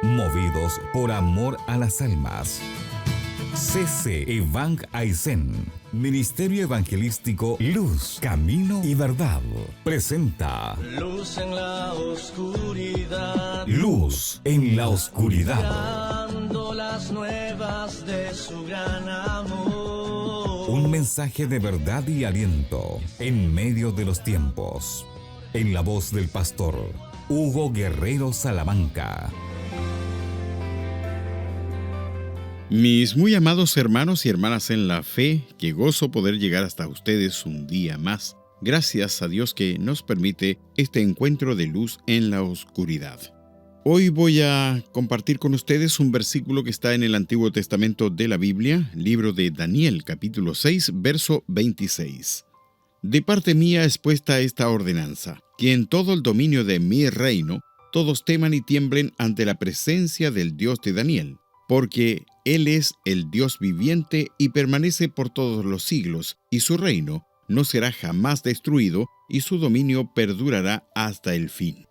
movidos por amor a las almas. CC Evang Aisen, Ministerio Evangelístico Luz, Camino y Verdad, presenta Luz en la oscuridad. Luz en la oscuridad. Dando las nuevas de su gran amor. Un mensaje de verdad y aliento en medio de los tiempos. En la voz del pastor Hugo Guerrero Salamanca. Mis muy amados hermanos y hermanas en la fe, qué gozo poder llegar hasta ustedes un día más. Gracias a Dios que nos permite este encuentro de luz en la oscuridad. Hoy voy a compartir con ustedes un versículo que está en el Antiguo Testamento de la Biblia, libro de Daniel, capítulo 6, verso 26. De parte mía es puesta esta ordenanza, que en todo el dominio de mi reino, todos teman y tiemblen ante la presencia del Dios de Daniel, porque Él es el Dios viviente y permanece por todos los siglos, y su reino no será jamás destruido, y su dominio perdurará hasta el fin.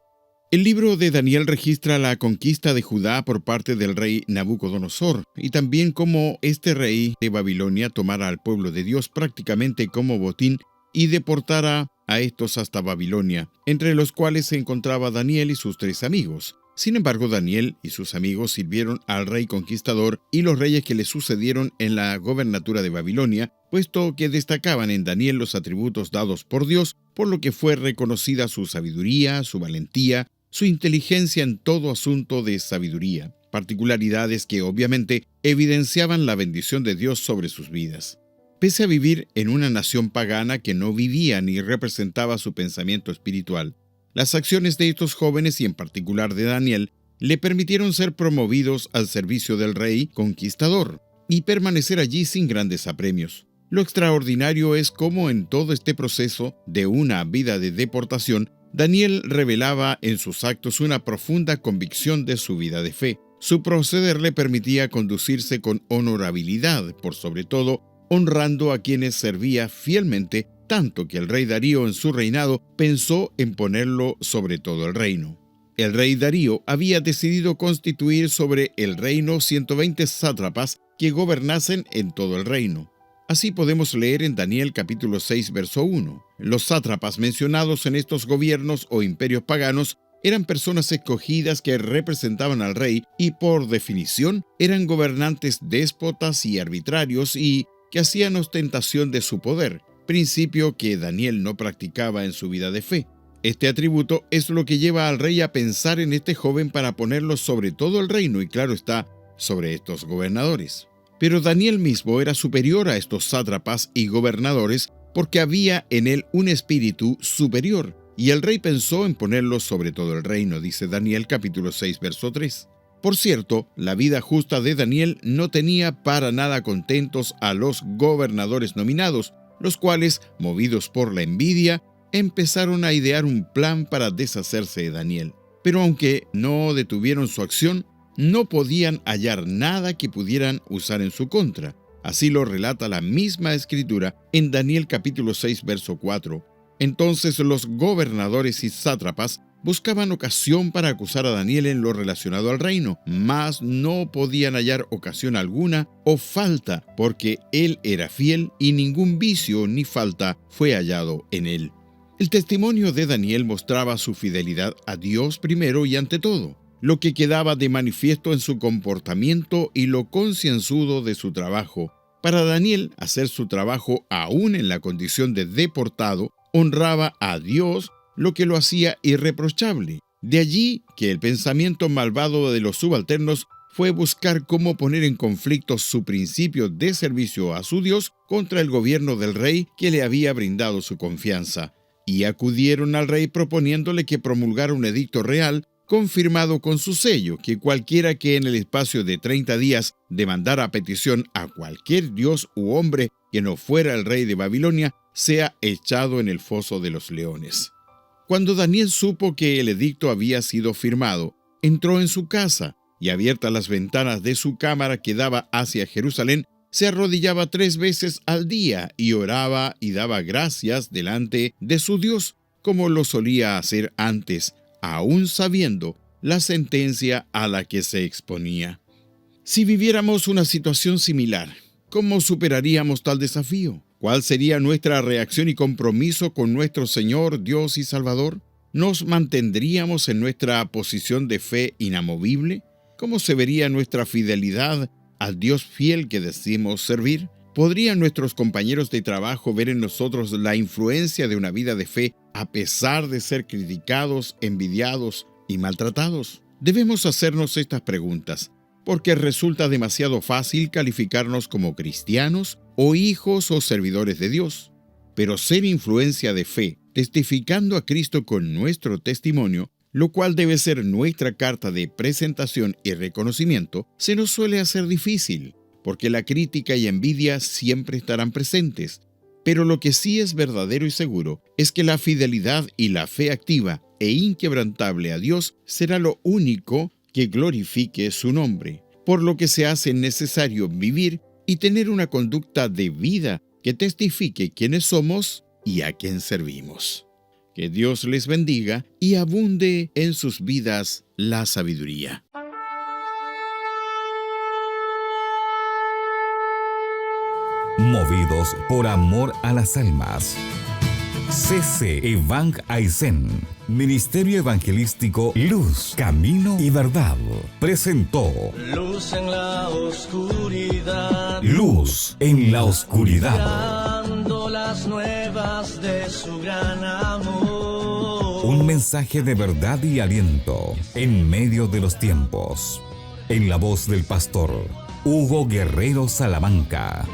El libro de Daniel registra la conquista de Judá por parte del rey Nabucodonosor, y también cómo este rey de Babilonia tomara al pueblo de Dios prácticamente como botín y deportara a estos hasta Babilonia, entre los cuales se encontraba Daniel y sus 3 amigos. Sin embargo, Daniel y sus amigos sirvieron al rey conquistador y los reyes que le sucedieron en la gobernatura de Babilonia, puesto que destacaban en Daniel los atributos dados por Dios, por lo que fue reconocida su sabiduría, su valentía, su inteligencia en todo asunto de sabiduría, particularidades que obviamente evidenciaban la bendición de Dios sobre sus vidas. Pese a vivir en una nación pagana que no vivía ni representaba su pensamiento espiritual, las acciones de estos jóvenes y en particular de Daniel le permitieron ser promovidos al servicio del rey conquistador y permanecer allí sin grandes apremios. Lo extraordinario es cómo en todo este proceso de una vida de deportación, Daniel revelaba en sus actos una profunda convicción de su vida de fe. Su proceder le permitía conducirse con honorabilidad, por sobre todo honrando a quienes servía fielmente, tanto que el rey Darío en su reinado pensó en ponerlo sobre todo el reino. El rey Darío había decidido constituir sobre el reino 120 sátrapas que gobernasen en todo el reino. Así podemos leer en Daniel capítulo 6, verso 1. Los sátrapas mencionados en estos gobiernos o imperios paganos eran personas escogidas que representaban al rey y por definición eran gobernantes déspotas y arbitrarios y que hacían ostentación de su poder, principio que Daniel no practicaba en su vida de fe. Este atributo es lo que lleva al rey a pensar en este joven para ponerlo sobre todo el reino y, claro está, sobre estos gobernadores. Pero Daniel mismo era superior a estos sátrapas y gobernadores porque había en él un espíritu superior, y el rey pensó en ponerlo sobre todo el reino, dice Daniel capítulo 6, verso 3. Por cierto, la vida justa de Daniel no tenía para nada contentos a los gobernadores nominados, los cuales, movidos por la envidia, empezaron a idear un plan para deshacerse de Daniel. Pero aunque no detuvieron su acción, no podían hallar nada que pudieran usar en su contra. Así lo relata la misma escritura en Daniel capítulo 6, verso 4. Entonces los gobernadores y sátrapas buscaban ocasión para acusar a Daniel en lo relacionado al reino, mas no podían hallar ocasión alguna o falta, porque él era fiel y ningún vicio ni falta fue hallado en él. El testimonio de Daniel mostraba su fidelidad a Dios primero y ante todo, lo que quedaba de manifiesto en su comportamiento y lo concienzudo de su trabajo. Para Daniel, hacer su trabajo aún en la condición de deportado honraba a Dios, lo que lo hacía irreprochable. De allí que el pensamiento malvado de los subalternos fue buscar cómo poner en conflicto su principio de servicio a su Dios contra el gobierno del rey que le había brindado su confianza. Y acudieron al rey proponiéndole que promulgara un edicto real confirmado con su sello, que cualquiera que en el espacio de 30 días demandara a petición a cualquier dios u hombre que no fuera el rey de Babilonia, sea echado en el foso de los leones. Cuando Daniel supo que el edicto había sido firmado, entró en su casa y, abiertas las ventanas de su cámara que daba hacia Jerusalén, se arrodillaba 3 veces al día y oraba y daba gracias delante de su Dios, como lo solía hacer antes, aún sabiendo la sentencia a la que se exponía. Si viviéramos una situación similar, ¿cómo superaríamos tal desafío? ¿Cuál sería nuestra reacción y compromiso con nuestro Señor, Dios y Salvador? ¿Nos mantendríamos en nuestra posición de fe inamovible? ¿Cómo se vería nuestra fidelidad al Dios fiel que decimos servir? ¿Podrían nuestros compañeros de trabajo ver en nosotros la influencia de una vida de fe a pesar de ser criticados, envidiados y maltratados? Debemos hacernos estas preguntas, porque resulta demasiado fácil calificarnos como cristianos o hijos o servidores de Dios. Pero ser influencia de fe, testificando a Cristo con nuestro testimonio, lo cual debe ser nuestra carta de presentación y reconocimiento, se nos suele hacer difícil, porque la crítica y envidia siempre estarán presentes. Pero lo que sí es verdadero y seguro es que la fidelidad y la fe activa e inquebrantable a Dios será lo único que glorifique su nombre, por lo que se hace necesario vivir y tener una conducta de vida que testifique quiénes somos y a quién servimos. Que Dios les bendiga y abunde en sus vidas la sabiduría. Movidos por amor a las almas. C.C. Evang Aisen, Ministerio Evangelístico Luz, Camino y Verdad, presentó Luz en la oscuridad, Luz en la oscuridad. dando las nuevas de su gran amor. Un mensaje de verdad y aliento en medio de los tiempos. En la voz del pastor Hugo Guerrero Salamanca.